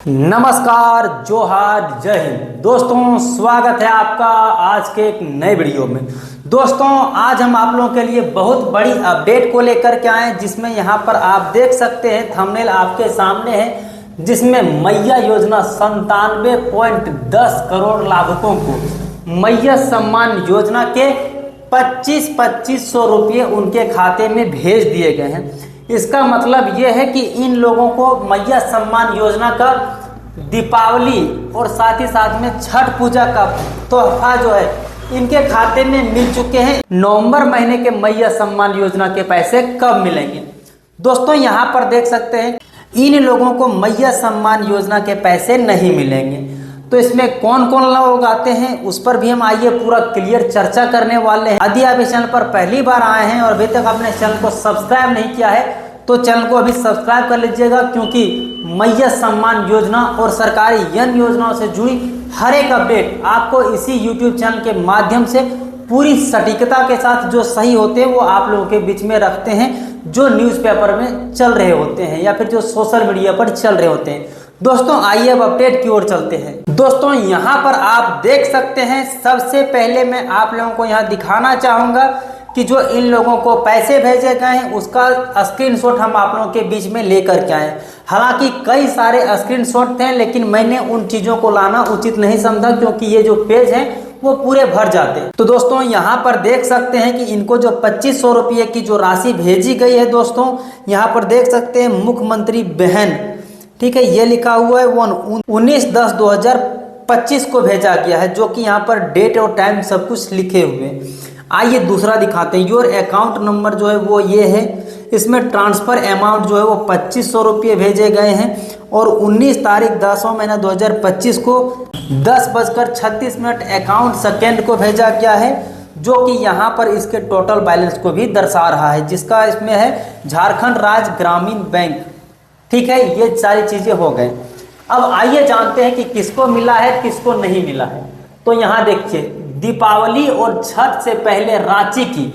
नमस्कार, जोहार, जय हिंद। दोस्तों, स्वागत है आपका आज के एक नए वीडियो में। दोस्तों, आज हम आप लोगों के लिए बहुत बड़ी अपडेट को लेकर के आए हैं, जिसमें यहाँ पर आप देख सकते हैं, थंबनेल आपके सामने है, जिसमें मैया योजना 97.10 करोड़ लाभुकों को मैया सम्मान योजना के 2500 रुपये उनके खाते में भेज दिए गए हैं। इसका मतलब ये है कि इन लोगों को मैया सम्मान योजना का दीपावली और साथ ही साथ में छठ पूजा का तोहफा जो है इनके खाते में मिल चुके हैं। नवंबर महीने के मैया सम्मान योजना के पैसे कब मिलेंगे? दोस्तों, यहाँ पर देख सकते हैं इन लोगों को मैया सम्मान योजना के पैसे नहीं मिलेंगे। तो इसमें कौन कौन लोग आते हैं उस पर भी हम आइए पूरा क्लियर चर्चा करने वाले हैं। यदि आप इस चैनल पर पहली बार आए हैं और अभी तक आपने चैनल को सब्सक्राइब नहीं किया है तो चैनल को अभी सब्सक्राइब कर लीजिएगा, क्योंकि मैया सम्मान योजना और सरकारी अन्य योजनाओं से जुड़ी हर एक अपडेट आपको इसी YouTube चैनल के माध्यम से पूरी सटीकता के साथ जो सही होते हैं वो आप लोगों के बीच में रखते हैं, जो न्यूज़पेपर में चल रहे होते हैं या फिर जो सोशल मीडिया पर चल रहे होते हैं। दोस्तों, आइए अब अपडेट की ओर चलते हैं। दोस्तों, यहाँ पर आप देख सकते हैं, सबसे पहले मैं आप लोगों को यहाँ दिखाना चाहूँगा कि जो इन लोगों को पैसे भेजे गए हैं उसका स्क्रीनशॉट हम आप लोगों के बीच में लेकर के आए। हालांकि कई सारे स्क्रीनशॉट थे, लेकिन मैंने उन चीज़ों को लाना उचित नहीं समझा, क्योंकि ये जो पेज हैं वो पूरे भर जाते हैं। तो दोस्तों, यहाँ पर देख सकते हैं कि इनको जो 2500 रुपये की जो राशि भेजी गई है, दोस्तों यहाँ पर देख सकते हैं मुख्यमंत्री बहन, ठीक है, ये लिखा हुआ है 19/10/2025 को भेजा गया है, जो कि यहाँ पर डेट और टाइम सब कुछ लिखे हुए हैं। आइए दूसरा दिखाते हैं। योर अकाउंट नंबर जो है वो ये है। इसमें ट्रांसफ़र अमाउंट जो है वो 2500 रुपये भेजे गए हैं और 19 तारीख 10वां महीना 2025 को 10:36 अकाउंट सेकेंड को भेजा गया है, जो कि यहाँ पर इसके टोटल बैलेंस को भी दर्शा रहा है, जिसका इसमें है झारखंड राज्य ग्रामीण बैंक। ठीक है, ये सारी चीज़ें हो गए। अब आइए जानते हैं कि किसको मिला है किसको नहीं मिला है। तो यहाँ देखिए, दीपावली और छठ से पहले रांची की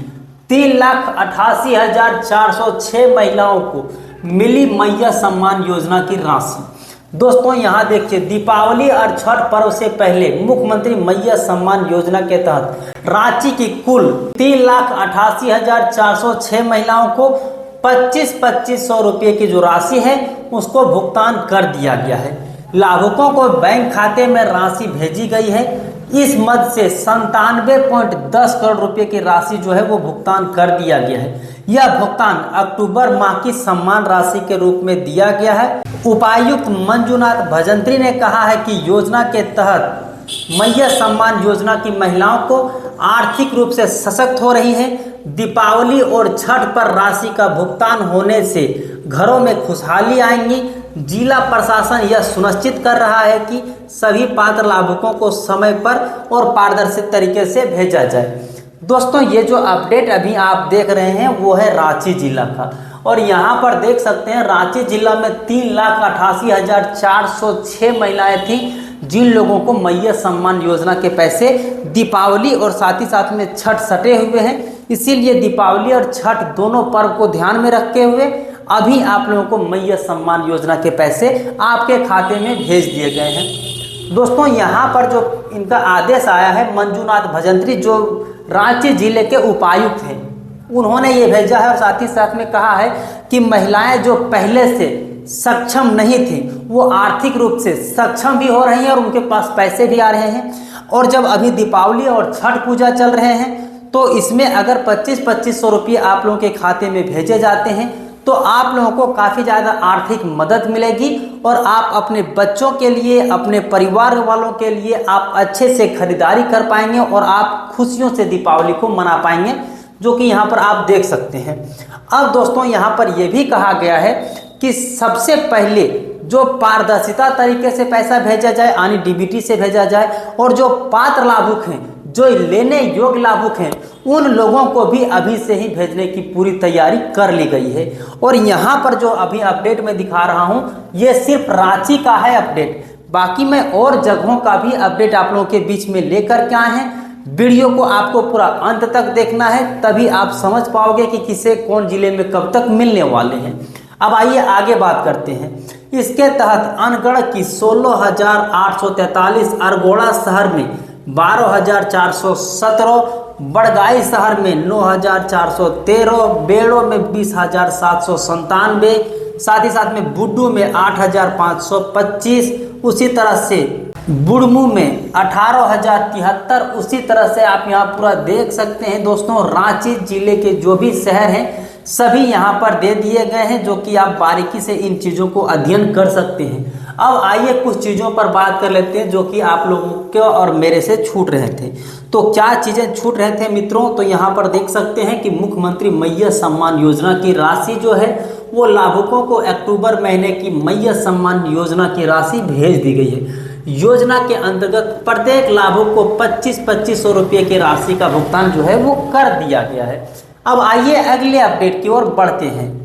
3,88,406 महिलाओं को मिली मैया सम्मान योजना की राशि। दोस्तों, यहाँ देखिए, दीपावली और छठ पर्व से पहले मुख्यमंत्री मैया सम्मान योजना के तहत रांची की कुल 3,88,406 महिलाओं को 2500 रुपये की जो राशि है उसको भुगतान कर दिया गया है। लाभुकों को बैंक खाते में राशि भेजी गई है। इस मद से 97.10 करोड़ रुपए की राशि जो है वो भुगतान कर दिया गया है। यह भुगतान अक्टूबर माह की सम्मान राशि के रूप में दिया गया है। उपायुक्त मंजुनाथ भजंत्री ने कहा है कि योजना के तहत मैया सम्मान योजना की महिलाओं को आर्थिक रूप से सशक्त हो रही है। दीपावली और छठ पर राशि का भुगतान होने से घरों में खुशहाली आएंगी। जिला प्रशासन यह सुनिश्चित कर रहा है कि सभी पात्र लाभुकों को समय पर और पारदर्शी तरीके से भेजा जाए। दोस्तों, ये जो अपडेट अभी आप देख रहे हैं वो है रांची जिला का, और यहाँ पर देख सकते हैं रांची जिला में 3,88,406 महिलाएं थीं जिन लोगों को मैया सम्मान योजना के पैसे दीपावली और साथ ही साथ में छठ सटे हुए हैं। इसीलिए दीपावली और छठ दोनों पर्व को ध्यान में रखते हुए अभी आप लोगों को मैया सम्मान योजना के पैसे आपके खाते में भेज दिए गए हैं। दोस्तों, यहाँ पर जो इनका आदेश आया है, मंजुनाथ भजंत्री जो रांची जिले के उपायुक्त हैं, उन्होंने ये भेजा है और साथ ही साथ में कहा है कि महिलाएं जो पहले से सक्षम नहीं थी वो आर्थिक रूप से सक्षम भी हो रही हैं और उनके पास पैसे भी आ रहे हैं। और जब अभी दीपावली और छठ पूजा चल रहे हैं तो इसमें अगर 2500 रुपये आप लोगों के खाते में भेजे जाते हैं तो आप लोगों को काफ़ी ज़्यादा आर्थिक मदद मिलेगी और आप अपने बच्चों के लिए, अपने परिवार वालों के लिए आप अच्छे से खरीदारी कर पाएंगे और आप खुशियों से दीपावली को मना पाएंगे, जो कि यहाँ पर आप देख सकते हैं। अब दोस्तों, यहाँ पर यह भी कहा गया है कि सबसे पहले जो पारदर्शिता तरीके से पैसा भेजा जाए, यानी डीबीटी से भेजा जाए, और जो पात्र लाभुक हैं, जो लेने योग्य लाभुक हैं, उन लोगों को भी अभी से ही भेजने की पूरी तैयारी कर ली गई है। और यहाँ पर जो अभी अपडेट मैं दिखा रहा हूँ ये सिर्फ रांची का है अपडेट, बाकी मैं और जगहों का भी अपडेट आप लोगों के बीच में लेकर के आए हैं। वीडियो को आपको पूरा अंत तक देखना है, तभी आप समझ पाओगे कि किसे कौन जिले में कब तक मिलने वाले हैं। अब आइए आगे बात करते हैं। इसके तहत अनगढ़ की 16,843, अरगोड़ा शहर में 12,417, बड़गाई शहर में 9,413, बेड़ो में 20,797, साथ ही साथ में बुड्डू में 8,525, उसी तरह से बुड़मू में 18,073। उसी तरह से आप यहाँ पूरा देख सकते हैं दोस्तों, रांची जिले के जो भी शहर हैं सभी यहाँ पर दे दिए गए हैं, जो कि आप बारीकी से इन चीज़ों को अध्ययन कर सकते हैं। अब आइए कुछ चीज़ों पर बात कर लेते हैं जो कि आप लोगों के और मेरे से छूट रहे थे। तो क्या चीज़ें छूट रहे थे मित्रों, तो यहाँ पर देख सकते हैं कि मुख्यमंत्री मैया सम्मान योजना की राशि जो है वो लाभुकों को अक्टूबर महीने की मैया सम्मान योजना की राशि भेज दी गई है। योजना के अंतर्गत प्रत्येक लाभुक को 25-2500 रुपये की राशि का भुगतान जो है वो कर दिया गया है। अब आइए अगले अपडेट की ओर बढ़ते हैं।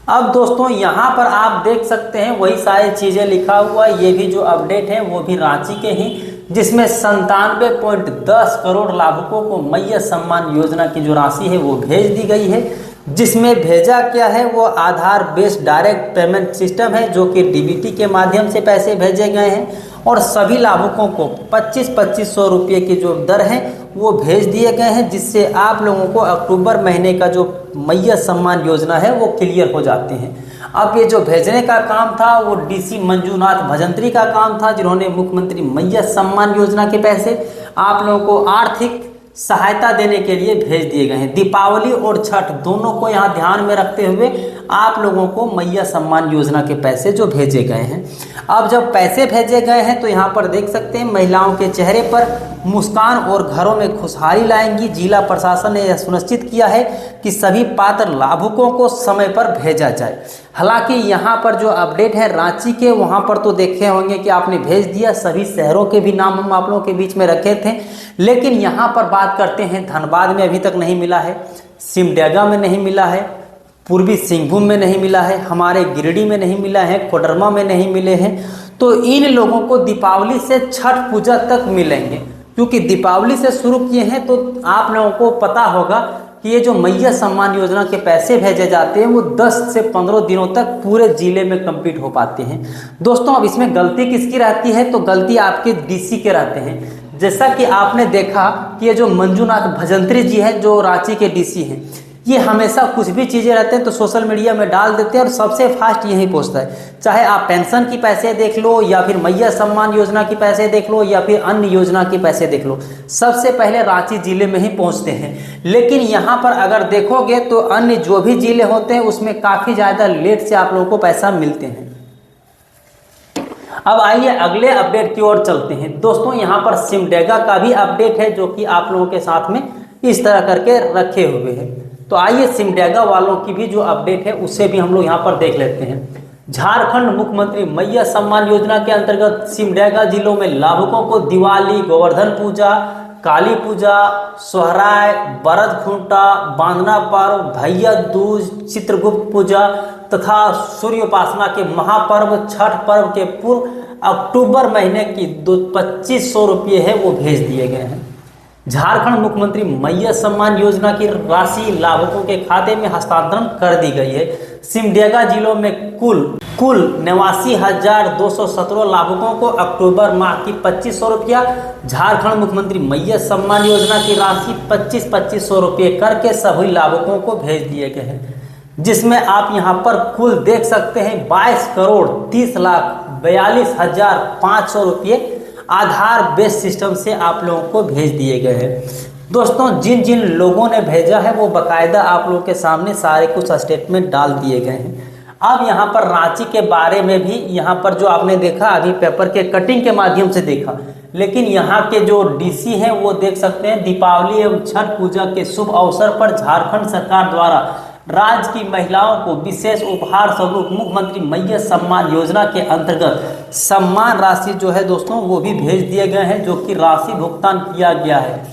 अब दोस्तों यहाँ पर आप देख सकते हैं वही सारी चीज़ें लिखा हुआ है। ये भी जो अपडेट है वो भी रांची के ही, जिसमें 97.10 करोड़ लाभुकों को मैया सम्मान योजना की जो राशि है वो भेज दी गई है। जिसमें भेजा क्या है, वो आधार बेस्ड डायरेक्ट पेमेंट सिस्टम है, जो कि डीबीटी के माध्यम से पैसे भेजे गए हैं और सभी लाभुकों को 25-2500 रुपये की जो दर है वो भेज दिए गए हैं, जिससे आप लोगों को अक्टूबर महीने का जो मैया सम्मान योजना है वो क्लियर हो जाते हैं। अब ये जो भेजने का काम था वो डीसी मंजूनाथ भजंत्री का काम था, जिन्होंने मुख्यमंत्री मैया सम्मान योजना के पैसे आप लोगों को आर्थिक सहायता देने के लिए भेज दिए गए हैं। दीपावली और छठ दोनों को यहाँ ध्यान में रखते हुए आप लोगों को मैया सम्मान योजना के पैसे जो भेजे गए हैं। अब जब पैसे भेजे गए हैं तो यहाँ पर देख सकते हैं महिलाओं के चेहरे पर मुस्कान और घरों में खुशहाली लाएंगी। जिला प्रशासन ने यह सुनिश्चित किया है कि सभी पात्र लाभुकों को समय पर भेजा जाए। हालांकि यहाँ पर जो अपडेट है रांची के, वहाँ पर तो देखे होंगे कि आपने भेज दिया, सभी शहरों के भी नाम हम आप लोगों के बीच में रखे थे। लेकिन यहाँ पर बात करते हैं, धनबाद में अभी तक नहीं मिला है, सिमडेगा में नहीं मिला है, पूर्वी सिंहभूम में नहीं मिला है, हमारे गिरिडीह में नहीं मिला है, कोडरमा में नहीं मिले हैं। तो इन लोगों को दीपावली से छठ पूजा तक मिलेंगे, क्योंकि दीपावली से शुरू किए हैं। तो आप लोगों को पता होगा कि ये जो मैया सम्मान योजना के पैसे भेजे जाते हैं वो 10 से 15 दिनों तक पूरे जिले में कंप्लीट हो पाते हैं। दोस्तों अब इसमें गलती किसकी रहती है, तो गलती आपके डीसी के रहते हैं। जैसा कि आपने देखा कि ये जो मंजूनाथ भजंत्री जी हैं, जो रांची के डीसी हैं, ये हमेशा कुछ भी चीज़ें रहते हैं तो सोशल मीडिया में डाल देते हैं और सबसे फास्ट यही पहुंचता है। चाहे आप पेंशन की पैसे देख लो, या फिर मैया सम्मान योजना की पैसे देख लो, या फिर अन्य योजना की पैसे देख लो, सबसे पहले रांची जिले में ही पहुंचते हैं। लेकिन यहाँ पर अगर देखोगे तो अन्य जो भी जिले होते हैं उसमें काफ़ी ज़्यादा लेट से आप लोगों को पैसा मिलते हैं। अब आइए अगले अपडेट की ओर चलते हैं। दोस्तों यहाँ पर सिमडेगा का भी अपडेट है, जो कि आप लोगों के साथ में इस तरह करके रखे हुए हैं। तो आइए सिमडेगा वालों की भी जो अपडेट है उससे भी हम लोग यहाँ पर देख लेते हैं। झारखंड मुख्यमंत्री मैया सम्मान योजना के अंतर्गत सिमडेगा जिलों में लाभुकों को दिवाली, गोवर्धन पूजा, काली पूजा, सोहराय, बरद खूंटा, बांधना पर्व, भैया दूज, चित्रगुप्त पूजा तथा सूर्य उपासना के महापर्व छठ पर्व के पूर्व अक्टूबर महीने की 2500 रुपये है वो भेज दिए गए हैं। झारखंड मुख्यमंत्री मैया सम्मान योजना की राशि लाभुकों के खाते में हस्तांतरण कर दी गई है। सिमडेगा जिलों में कुल 89,217 लाभुकों को अक्टूबर माह की 2500 रुपया, झारखंड मुख्यमंत्री मैया सम्मान योजना की राशि 25-2500 रुपये करके सभी लाभुकों को भेज दिए गए हैं। जिसमें आप यहाँ पर कुल देख सकते हैं 22,30,42,500 रुपये आधार बेस सिस्टम से आप लोगों को भेज दिए गए हैं। दोस्तों जिन जिन लोगों ने भेजा है वो बाकायदा आप लोगों के सामने सारे कुछ स्टेटमेंट डाल दिए गए हैं। अब यहाँ पर रांची के बारे में भी यहाँ पर जो आपने देखा अभी पेपर के कटिंग के माध्यम से देखा, लेकिन यहाँ के जो डीसी हैं वो देख सकते हैं दीपावली एवं छठ पूजा के शुभ अवसर पर झारखंड सरकार द्वारा राज्य की महिलाओं को विशेष उपहार स्वरूप मुख्यमंत्री मैया सम्मान योजना के अंतर्गत सम्मान राशि जो है दोस्तों वो भी भेज दिए गए हैं, जो कि राशि भुगतान किया गया है।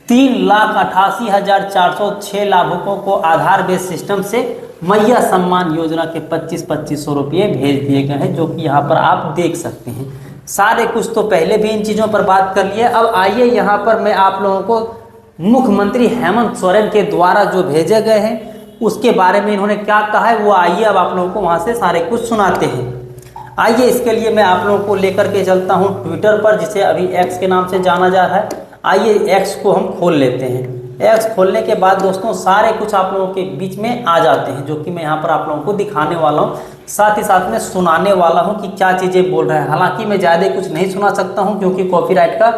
3,88,406 लाभुकों को आधार बेस सिस्टम से मैया सम्मान योजना के 25-2500 रुपये भेज दिए गए हैं, जो कि यहाँ पर आप देख सकते हैं। सारे कुछ तो पहले भी इन चीज़ों पर बात कर लिए। अब आइए यहाँ पर मैं आप लोगों को मुख्यमंत्री हेमंत सोरेन के द्वारा जो भेजे गए हैं उसके बारे में इन्होंने क्या कहा है वो आइए अब आप लोगों को वहाँ से सारे कुछ सुनाते हैं। आइए इसके लिए मैं आप लोगों को लेकर के चलता हूं ट्विटर पर, जिसे अभी एक्स के नाम से जाना जा रहा है। आइए एक्स को हम खोल लेते हैं। एक्स खोलने के बाद दोस्तों सारे कुछ आप लोगों के बीच में आ जाते हैं, जो कि मैं यहाँ पर आप लोगों को दिखाने वाला हूँ, साथ ही साथ में सुनाने वाला हूँ कि क्या चीज़ें बोल रहे हैं। हालांकि मैं ज़्यादा कुछ नहीं सुना सकता हूँ क्योंकि कॉपीराइट का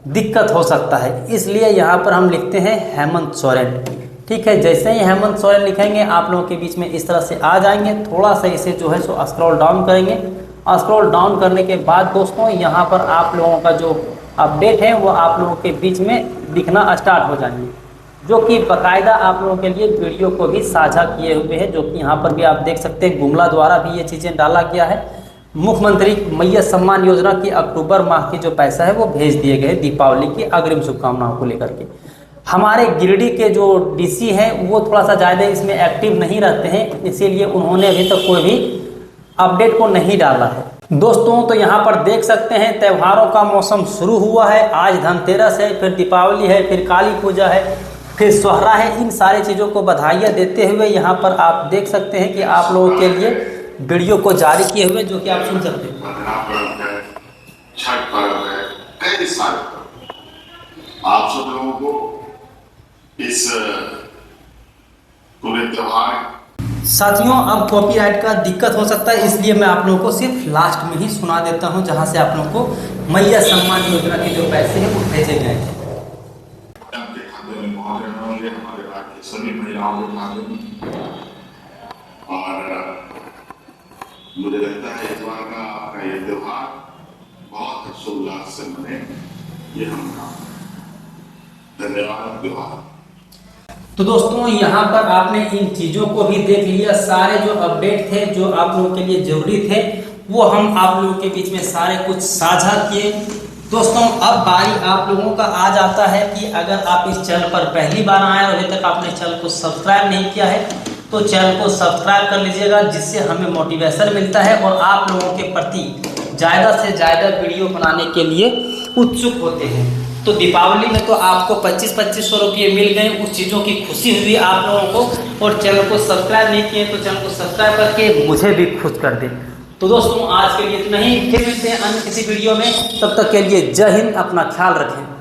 दिक्कत हो सकता है, इसलिए यहाँ पर हम लिखते हैं हेमंत सोरेन। ठीक है, जैसे ही हेमंत सोरेन लिखेंगे आप लोगों के बीच में इस तरह से आ जाएंगे। थोड़ा सा इसे जो है सो स्क्रॉल डाउन करेंगे। स्क्रॉल डाउन करने के बाद दोस्तों यहाँ पर आप लोगों का जो अपडेट है वो आप लोगों के बीच में दिखना स्टार्ट हो जाएंगे, जो कि बाकायदा आप लोगों के लिए वीडियो को भी साझा किए हुए हैं, जो कि यहाँ पर भी आप देख सकते हैं गुमला द्वारा भी ये चीज़ें डाला गया है। मुख्यमंत्री मैया सम्मान योजना की अक्टूबर माह की जो पैसा है वो भेज दिए गए दीपावली की अग्रिम शुभकामनाओं को लेकर के। हमारे गिरिडीह के जो डीसी हैं वो थोड़ा सा ज़्यादा इसमें एक्टिव नहीं रहते हैं, इसीलिए उन्होंने अभी तक कोई भी अपडेट को नहीं डाला है। दोस्तों तो यहाँ पर देख सकते हैं त्योहारों का मौसम शुरू हुआ है। आज धनतेरस है, फिर दीपावली है, फिर काली पूजा है, फिर सोहरा है। इन सारी चीज़ों को बधाइयाँ देते हुए यहाँ पर आप देख सकते हैं कि आप लोगों के लिए वीडियो को जारी किए हुए, जो कि आप सुन सकते हैं। छठ पर्व है, कई सारे आप सब लोगों को इस पूरे त्योहार। साथियों अब कॉपीराइट का दिक्कत हो सकता है, इसलिए मैं आप लोगों को सिर्फ लास्ट में ही सुना देता हूं, जहां से आप लोगों को मैया सम्मान योजना के जो पैसे हैं वो भेजे गए थे। आपके खाते में पहुंच रहे होंगे, हमारे राज्य की सभी महिलाओं के खाते में। और मुझे लगता है इस बार का ये त्योहार बहुत हर्षोल्लास से मने, ये हम धन्यवाद त्योहार। तो दोस्तों यहाँ पर आपने इन चीज़ों को भी देख लिया। सारे जो अपडेट थे जो आप लोगों के लिए जरूरी थे वो हम आप लोगों के बीच में सारे कुछ साझा किए। दोस्तों अब बारी आप लोगों का आ जाता है कि अगर आप इस चैनल पर पहली बार आए और अभी तक आपने चैनल को सब्सक्राइब नहीं किया है तो चैनल को सब्सक्राइब कर लीजिएगा, जिससे हमें मोटिवेशन मिलता है और आप लोगों के प्रति ज़्यादा से ज़्यादा वीडियो बनाने के लिए उत्सुक होते हैं। तो दीपावली में तो आपको 2500 रुपये मिल गए, उस चीज़ों की खुशी हुई आप लोगों को। और चैनल को सब्सक्राइब नहीं किए तो चैनल को सब्सक्राइब करके मुझे भी खुश कर दें। तो दोस्तों आज के लिए इतना ही, फिर मिलते हैं अन्य किसी वीडियो में। तब तक के लिए जय हिंद, अपना ख्याल रखें।